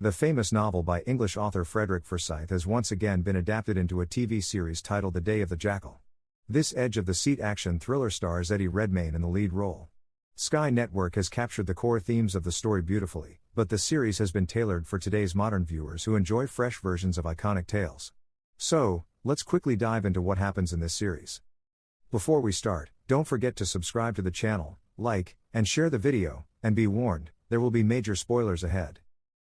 The famous novel by English author Frederick Forsyth has once again been adapted into a TV series titled The Day of the Jackal. This edge-of-the-seat action thriller stars Eddie Redmayne in the lead role. Sky Network has captured the core themes of the story beautifully, but the series has been tailored for today's modern viewers who enjoy fresh versions of iconic tales. So, let's quickly dive into what happens in this series. Before we start, don't forget to subscribe to the channel, like, and share the video, and be warned, there will be major spoilers ahead.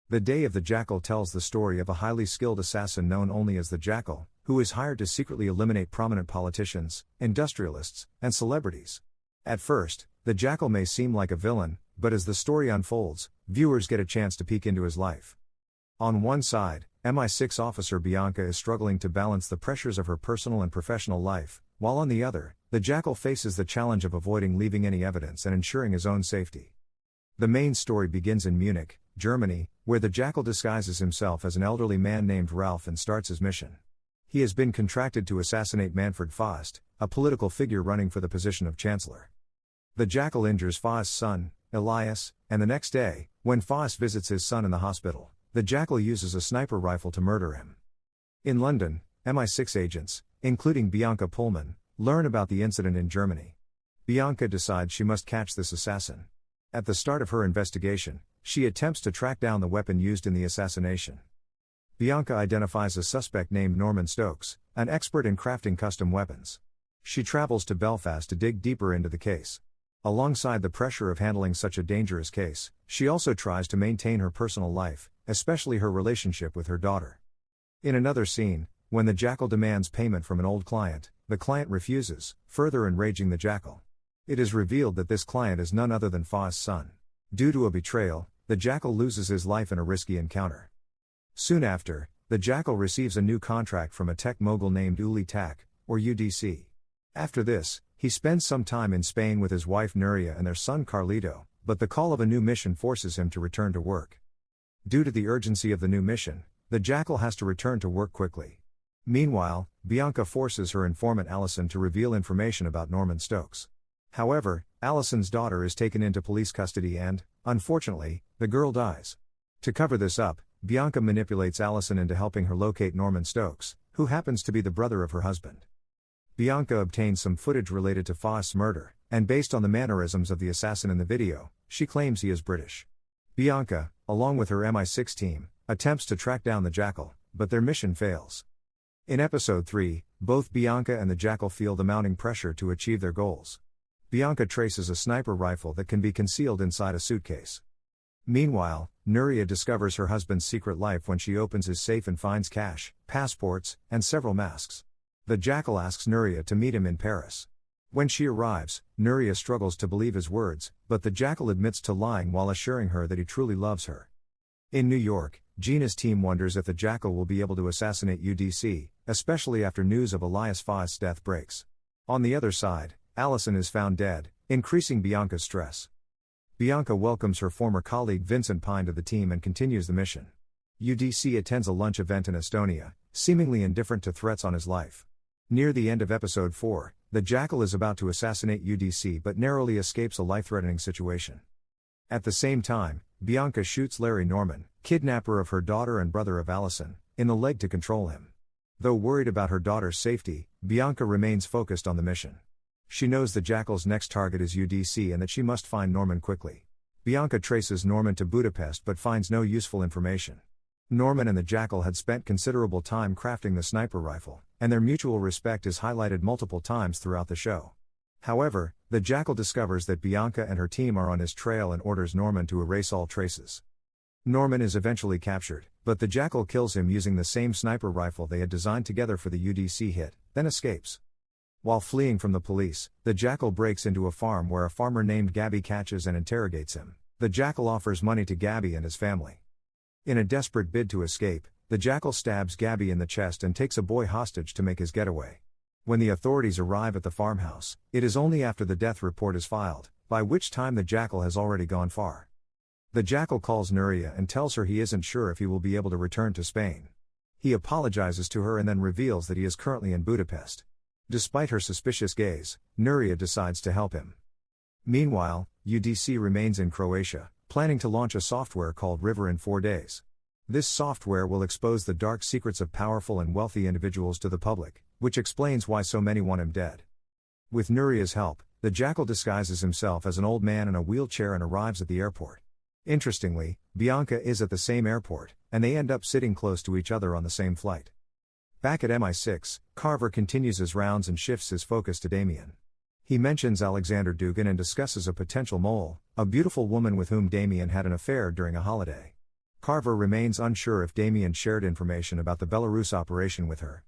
The Day of the Jackal tells the story of a highly skilled assassin known only as the Jackal, who is hired to secretly eliminate prominent politicians, industrialists, and celebrities. At first, the Jackal may seem like a villain, but as the story unfolds, viewers get a chance to peek into his life. On one side, MI6 officer Bianca is struggling to balance the pressures of her personal and professional life, while on the other, the Jackal faces the challenge of avoiding leaving any evidence and ensuring his own safety. The main story begins in Munich, Germany, where the Jackal disguises himself as an elderly man named Ralph and starts his mission. He has been contracted to assassinate Manfred Faust, a political figure running for the position of Chancellor. The Jackal injures Faust's son, Elias, and the next day, when Faust visits his son in the hospital, the Jackal uses a sniper rifle to murder him. In London, MI6 agents, including Bianca Pullman, learn about the incident in Germany. Bianca decides she must catch this assassin. At the start of her investigation, she attempts to track down the weapon used in the assassination. Bianca identifies a suspect named Norman Stokes, an expert in crafting custom weapons. She travels to Belfast to dig deeper into the case. Alongside the pressure of handling such a dangerous case, she also tries to maintain her personal life, especially her relationship with her daughter. In another scene, when the Jackal demands payment from an old client, the client refuses, further enraging the Jackal. It is revealed that this client is none other than Faust's son. Due to a betrayal, the Jackal loses his life in a risky encounter. Soon after, the Jackal receives a new contract from a tech mogul named Uli Tak, or UDC. After this, he spends some time in Spain with his wife Nuria and their son Carlito, but the call of a new mission forces him to return to work. Due to the urgency of the new mission, the Jackal has to return to work quickly. Meanwhile, Bianca forces her informant Allison to reveal information about Norman Stokes. However, Allison's daughter is taken into police custody and, unfortunately, the girl dies. To cover this up, Bianca manipulates Allison into helping her locate Norman Stokes, who happens to be the brother of her husband. Bianca obtains some footage related to Faust's murder, and based on the mannerisms of the assassin in the video, she claims he is British. Bianca, along with her MI6 team, attempts to track down the Jackal, but their mission fails. In episode 3, both Bianca and the Jackal feel the mounting pressure to achieve their goals. Bianca traces a sniper rifle that can be concealed inside a suitcase. Meanwhile, Nuria discovers her husband's secret life when she opens his safe and finds cash, passports, and several masks. The Jackal asks Nuria to meet him in Paris. When she arrives, Nuria struggles to believe his words, but the Jackal admits to lying while assuring her that he truly loves her. In New York, Gina's team wonders if the Jackal will be able to assassinate UDC, especially after news of Elias Faust's death breaks. On the other side, Allison is found dead, increasing Bianca's stress. Bianca welcomes her former colleague Vincent Pine to the team and continues the mission. UDC attends a lunch event in Estonia, seemingly indifferent to threats on his life. Near the end of episode 4, the Jackal is about to assassinate UDC but narrowly escapes a life-threatening situation. At the same time, Bianca shoots Larry Norman, kidnapper of her daughter and brother of Allison, in the leg to control him. Though worried about her daughter's safety, Bianca remains focused on the mission. She knows the Jackal's next target is UDC and that she must find Norman quickly. Bianca traces Norman to Budapest but finds no useful information. Norman and the Jackal had spent considerable time crafting the sniper rifle, and their mutual respect is highlighted multiple times throughout the show. However, the Jackal discovers that Bianca and her team are on his trail and orders Norman to erase all traces. Norman is eventually captured, but the Jackal kills him using the same sniper rifle they had designed together for the UDC hit, then escapes. While fleeing from the police, the Jackal breaks into a farm where a farmer named Gabby catches and interrogates him. The Jackal offers money to Gabby and his family. In a desperate bid to escape, the Jackal stabs Gabby in the chest and takes a boy hostage to make his getaway. When the authorities arrive at the farmhouse, it is only after the death report is filed, by which time the Jackal has already gone far. The Jackal calls Nuria and tells her he isn't sure if he will be able to return to Spain. He apologizes to her and then reveals that he is currently in Budapest. Despite her suspicious gaze, Nuria decides to help him. Meanwhile, UDC remains in Croatia, planning to launch a software called River in 4 days. This software will expose the dark secrets of powerful and wealthy individuals to the public, which explains why so many want him dead. With Nuria's help, the Jackal disguises himself as an old man in a wheelchair and arrives at the airport. Interestingly, Bianca is at the same airport, and they end up sitting close to each other on the same flight. Back at MI6, Carver continues his rounds and shifts his focus to Damien. He mentions Alexander Dugan and discusses a potential mole, a beautiful woman with whom Damien had an affair during a holiday. Carver remains unsure if Damien shared information about the Belarus operation with her.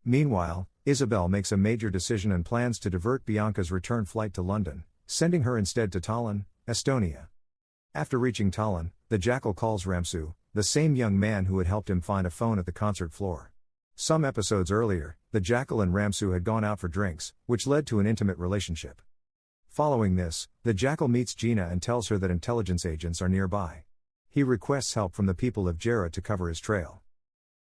Meanwhile, Isabel makes a major decision and plans to divert Bianca's return flight to London, sending her instead to Tallinn, Estonia. After reaching Tallinn, the Jackal calls Ramsu, the same young man who had helped him find a phone at the concert floor. Some episodes earlier, the Jackal and Ramsu had gone out for drinks, which led to an intimate relationship. Following this, the Jackal meets Gina and tells her that intelligence agents are nearby. He requests help from the people of Jera to cover his trail.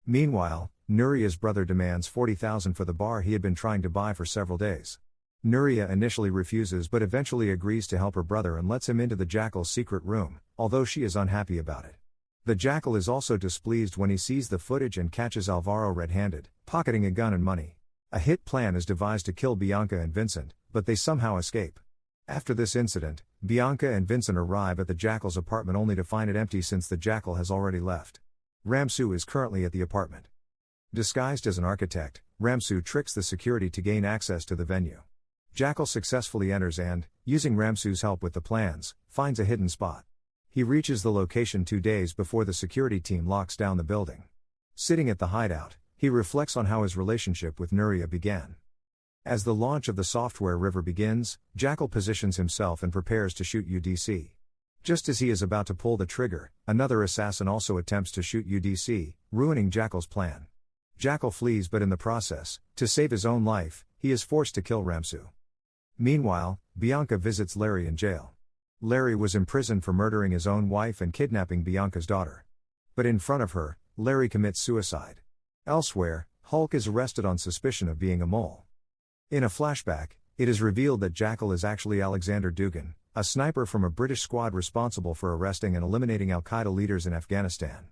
Meanwhile, Nuria's brother demands 40,000 for the bar he had been trying to buy for several days. Nuria initially refuses but eventually agrees to help her brother and lets him into the Jackal's secret room, although she is unhappy about it. The Jackal is also displeased when he sees the footage and catches Alvaro red-handed, pocketing a gun and money. A hit plan is devised to kill Bianca and Vincent, but they somehow escape. After this incident, Bianca and Vincent arrive at the Jackal's apartment only to find it empty since the Jackal has already left. Ramsu is currently at the apartment. Disguised as an architect, Ramsu tricks the security to gain access to the venue. Jackal successfully enters and, using Ramsu's help with the plans, finds a hidden spot. He reaches the location 2 days before the security team locks down the building. Sitting at the hideout, he reflects on how his relationship with Nuria began. As the launch of the software River begins, Jackal positions himself and prepares to shoot UDC. Just as he is about to pull the trigger, another assassin also attempts to shoot UDC, ruining Jackal's plan. Jackal flees, but in the process, to save his own life, he is forced to kill Ramsu. Meanwhile, Bianca visits Larry in jail. Larry was imprisoned for murdering his own wife and kidnapping Bianca's daughter. But in front of her, Larry commits suicide. Elsewhere, Hulk is arrested on suspicion of being a mole. In a flashback, it is revealed that Jackal is actually Alexander Dugan, a sniper from a British squad responsible for arresting and eliminating Al-Qaeda leaders in Afghanistan.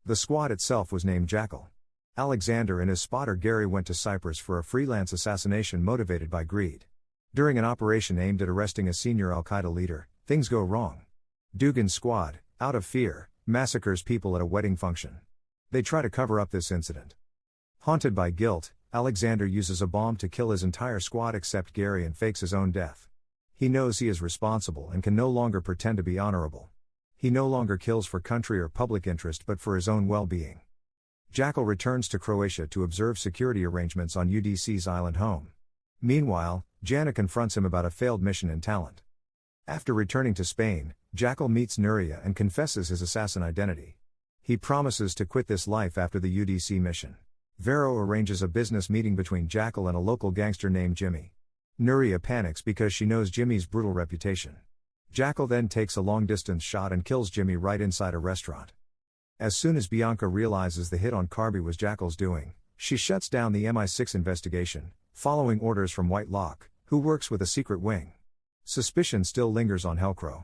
The squad itself was named Jackal. Alexander and his spotter Gary went to Cyprus for a freelance assassination motivated by greed. During an operation aimed at arresting a senior Al-Qaeda leader, things go wrong. Dugan's squad, out of fear, massacres people at a wedding function. They try to cover up this incident. Haunted by guilt, Alexander uses a bomb to kill his entire squad except Gary and fakes his own death. He knows he is responsible and can no longer pretend to be honorable. He no longer kills for country or public interest but for his own well-being. Jackal returns to Croatia to observe security arrangements on UDC's island home. Meanwhile, Jana confronts him about a failed mission in Talent. After returning to Spain, Jackal meets Nuria and confesses his assassin identity. He promises to quit this life after the UDC mission. Vero arranges a business meeting between Jackal and a local gangster named Jimmy. Nuria panics because she knows Jimmy's brutal reputation. Jackal then takes a long-distance shot and kills Jimmy right inside a restaurant. As soon as Bianca realizes the hit on Carby was Jackal's doing, she shuts down the MI6 investigation, following orders from White Lock, who works with a secret wing. Suspicion still lingers on Hellcrow.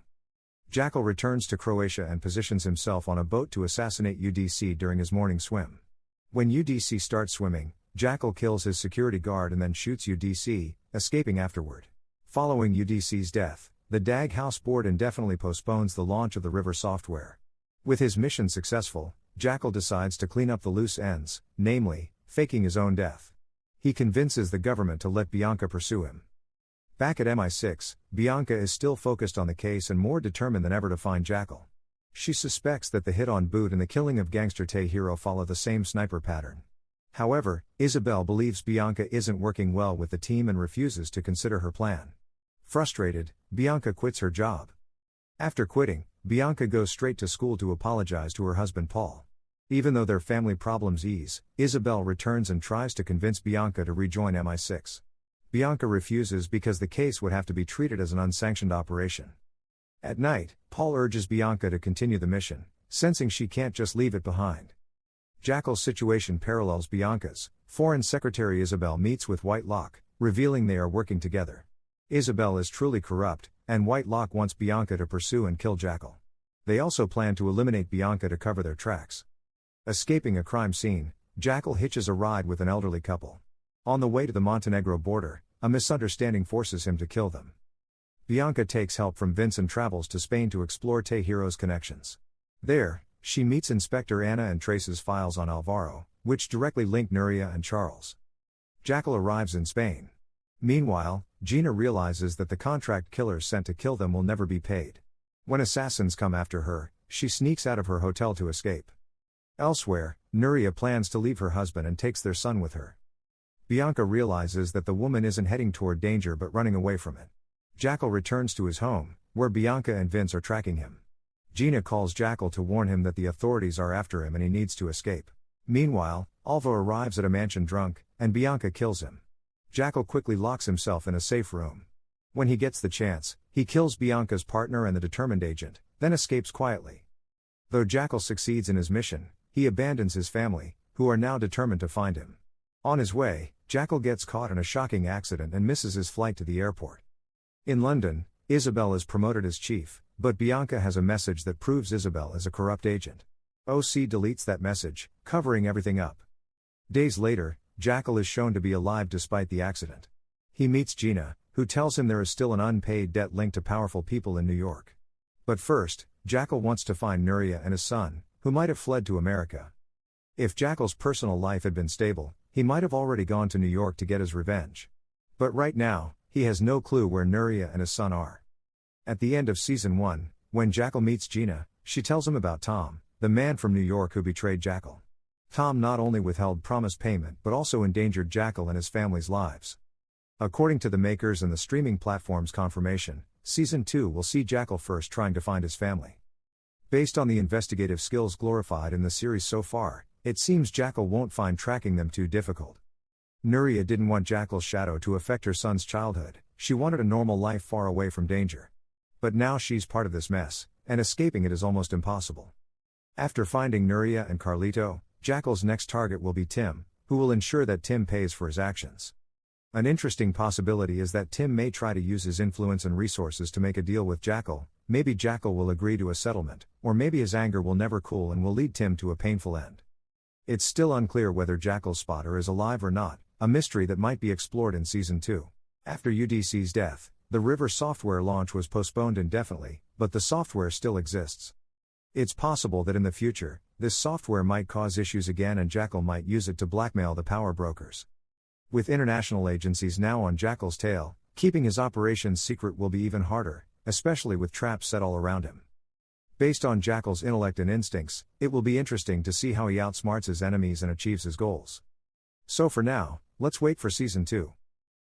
Jackal returns to Croatia and positions himself on a boat to assassinate UDC during his morning swim. When UDC starts swimming, Jackal kills his security guard and then shoots UDC, escaping afterward. Following UDC's death, the DAG House Board indefinitely postpones the launch of the River software. With his mission successful, Jackal decides to clean up the loose ends, namely, faking his own death. He convinces the government to let Bianca pursue him. Back at MI6, Bianca is still focused on the case and more determined than ever to find Jackal. She suspects that the hit on Boot and the killing of gangster Tay Hero follow the same sniper pattern. However, Isabel believes Bianca isn't working well with the team and refuses to consider her plan. Frustrated, Bianca quits her job. After quitting, Bianca goes straight to school to apologize to her husband Paul. Even though their family problems ease, Isabel returns and tries to convince Bianca to rejoin MI6. Bianca refuses because the case would have to be treated as an unsanctioned operation. At night, Paul urges Bianca to continue the mission, sensing she can't just leave it behind. Jackal's situation parallels Bianca's. Foreign Secretary Isabel meets with White Lock, revealing they are working together. Isabel is truly corrupt, and White Lock wants Bianca to pursue and kill Jackal. They also plan to eliminate Bianca to cover their tracks. Escaping a crime scene, Jackal hitches a ride with an elderly couple. On the way to the Montenegro border, a misunderstanding forces him to kill them. Bianca takes help from Vince and travels to Spain to explore Tejiro's connections. There, she meets Inspector Anna and traces files on Alvaro, which directly link Nuria and Charles. Jackal arrives in Spain. Meanwhile, Gina realizes that the contract killers sent to kill them will never be paid. When assassins come after her, she sneaks out of her hotel to escape. Elsewhere, Nuria plans to leave her husband and takes their son with her. Bianca realizes that the woman isn't heading toward danger but running away from it. Jackal returns to his home, where Bianca and Vince are tracking him. Gina calls Jackal to warn him that the authorities are after him and he needs to escape. Meanwhile, Alvo arrives at a mansion drunk, and Bianca kills him. Jackal quickly locks himself in a safe room. When he gets the chance, he kills Bianca's partner and the determined agent, then escapes quietly. Though Jackal succeeds in his mission, he abandons his family, who are now determined to find him. On his way, Jackal gets caught in a shocking accident and misses his flight to the airport. In London, Isabel is promoted as chief, but Bianca has a message that proves Isabel is a corrupt agent. OC deletes that message, covering everything up. Days later, Jackal is shown to be alive despite the accident. He meets Gina, who tells him there is still an unpaid debt linked to powerful people in New York. But first, Jackal wants to find Nuria and his son, who might have fled to America. If Jackal's personal life had been stable, he might have already gone to New York to get his revenge. But right now, he has no clue where Nuria and his son are. At the end of Season 1, when Jackal meets Gina, she tells him about Tom, the man from New York who betrayed Jackal. Tom not only withheld promised payment but also endangered Jackal and his family's lives. According to the makers and the streaming platform's confirmation, Season 2 will see Jackal first trying to find his family. Based on the investigative skills glorified in the series so far, it seems Jackal won't find tracking them too difficult. Nuria didn't want Jackal's shadow to affect her son's childhood, she wanted a normal life far away from danger. But now she's part of this mess, and escaping it is almost impossible. After finding Nuria and Carlito, Jackal's next target will be Tim, who will ensure that Tim pays for his actions. An interesting possibility is that Tim may try to use his influence and resources to make a deal with Jackal. Maybe Jackal will agree to a settlement, or maybe his anger will never cool and will lead Tim to a painful end. It's still unclear whether Jackal's spotter is alive or not, a mystery that might be explored in Season 2. After UDC's death, the River software launch was postponed indefinitely, but the software still exists. It's possible that in the future, this software might cause issues again and Jackal might use it to blackmail the power brokers. With international agencies now on Jackal's tail, keeping his operations secret will be even harder, especially with traps set all around him. Based on Jackal's intellect and instincts, it will be interesting to see how he outsmarts his enemies and achieves his goals. So for now, let's wait for Season 2.